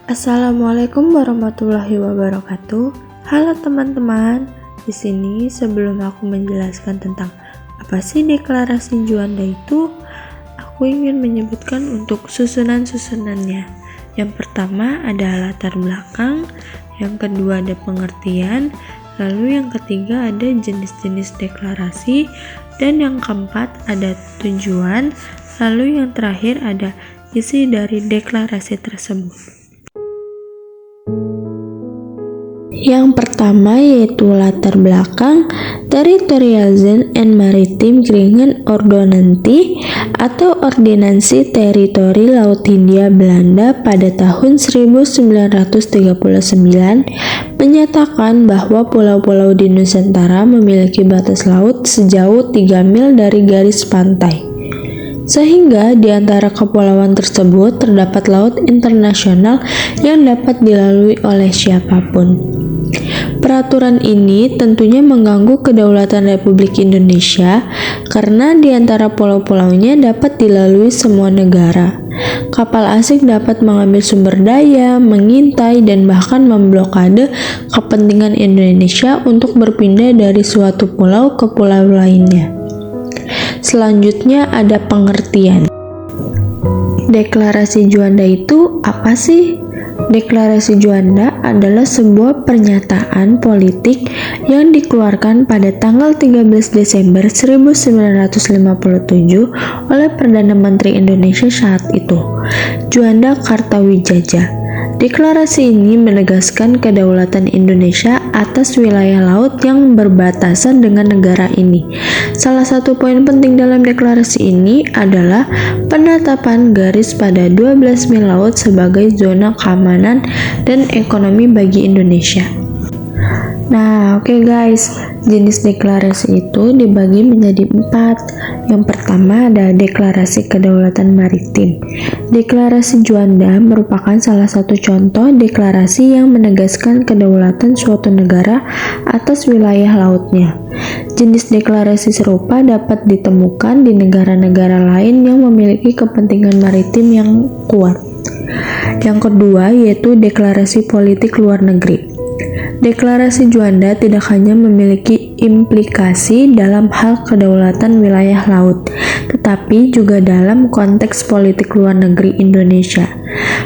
Assalamualaikum warahmatullahi wabarakatuh. Halo teman-teman. Di sini sebelum aku menjelaskan tentang apa sih deklarasi Juanda itu, aku ingin menyebutkan untuk susunan-susunannya. Yang pertama ada latar belakang, yang kedua ada pengertian, lalu yang ketiga ada jenis-jenis deklarasi, dan yang keempat ada tujuan, lalu yang terakhir ada isi dari deklarasi tersebut. Yang pertama yaitu latar belakang, Territorialisme and Maritime Kringen Ordonantie atau Ordinansi Teritori Laut Hindia Belanda pada tahun 1939 menyatakan bahwa pulau-pulau di Nusantara memiliki batas laut sejauh 3 mil dari garis pantai. Sehingga di antara kepulauan tersebut terdapat laut internasional yang dapat dilalui oleh siapapun. Peraturan ini tentunya mengganggu kedaulatan Republik Indonesia karena di antara pulau-pulaunya dapat dilalui semua negara. Kapal asing dapat mengambil sumber daya, mengintai, dan bahkan memblokade kepentingan Indonesia untuk berpindah dari suatu pulau ke pulau lainnya. Selanjutnya ada pengertian. Deklarasi Juanda itu apa sih? Deklarasi Juanda adalah sebuah pernyataan politik yang dikeluarkan pada tanggal 13 Desember 1957 oleh Perdana Menteri Indonesia saat itu, Juanda Kartawijaya. Deklarasi ini menegaskan kedaulatan Indonesia atas wilayah laut yang berbatasan dengan negara ini. Salah satu poin penting dalam deklarasi ini adalah penetapan garis pada 12 mil laut sebagai zona keamanan dan ekonomi bagi Indonesia. Nah, oke guys, jenis deklarasi itu dibagi menjadi 4. Yang pertama ada deklarasi kedaulatan maritim. Deklarasi Juanda merupakan salah satu contoh deklarasi yang menegaskan kedaulatan suatu negara atas wilayah lautnya. Jenis deklarasi serupa dapat ditemukan di negara-negara lain yang memiliki kepentingan maritim yang kuat. Yang kedua yaitu deklarasi politik luar negeri. Deklarasi Juanda tidak hanya memiliki implikasi dalam hal kedaulatan wilayah laut, tetapi juga dalam konteks politik luar negeri Indonesia.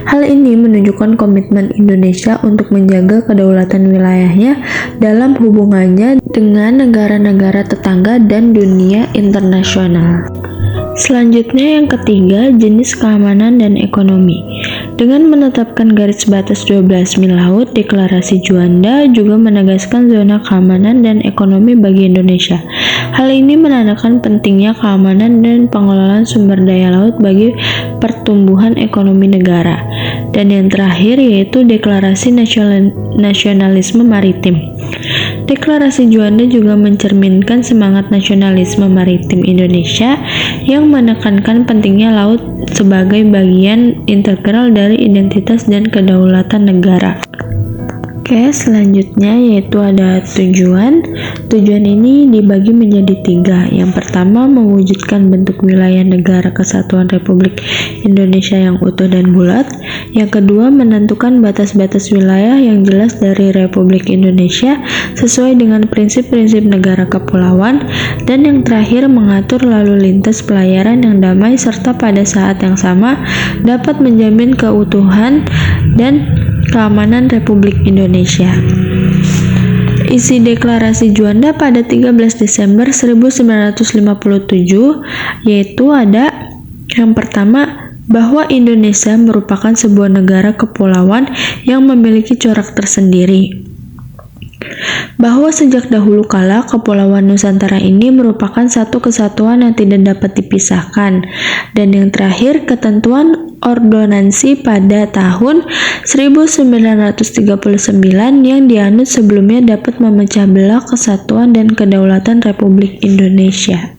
Hal ini menunjukkan komitmen Indonesia untuk menjaga kedaulatan wilayahnya dalam hubungannya dengan negara-negara tetangga dan dunia internasional. Selanjutnya yang ketiga, jenis keamanan dan ekonomi. Dengan menetapkan garis batas 12 mil laut, deklarasi Juanda juga menegaskan zona keamanan dan ekonomi bagi Indonesia. Hal ini menandakan pentingnya keamanan dan pengelolaan sumber daya laut bagi pertumbuhan ekonomi negara. Dan yang terakhir yaitu deklarasi nasionalisme maritim. Deklarasi Juanda juga mencerminkan semangat nasionalisme maritim Indonesia yang menekankan pentingnya laut sebagai bagian integral dari identitas dan kedaulatan negara. Oke, selanjutnya yaitu ada tujuan. Tujuan ini dibagi menjadi 3. Yang pertama, mewujudkan bentuk wilayah negara kesatuan Republik Indonesia yang utuh dan bulat. Yang kedua, menentukan batas-batas wilayah yang jelas dari Republik Indonesia sesuai dengan prinsip-prinsip negara kepulauan. Dan yang terakhir, mengatur lalu lintas pelayaran yang damai serta pada saat yang sama dapat menjamin keutuhan dan keamanan Republik Indonesia. Isi deklarasi Juanda pada 13 Desember 1957 yaitu ada yang pertama, bahwa Indonesia merupakan sebuah negara kepulauan yang memiliki corak tersendiri. Bahwa sejak dahulu kala Kepulauan Nusantara ini merupakan satu kesatuan yang tidak dapat dipisahkan. Dan yang terakhir, ketentuan ordonansi pada tahun 1939 yang dianut sebelumnya dapat memecah belah kesatuan dan kedaulatan Republik Indonesia.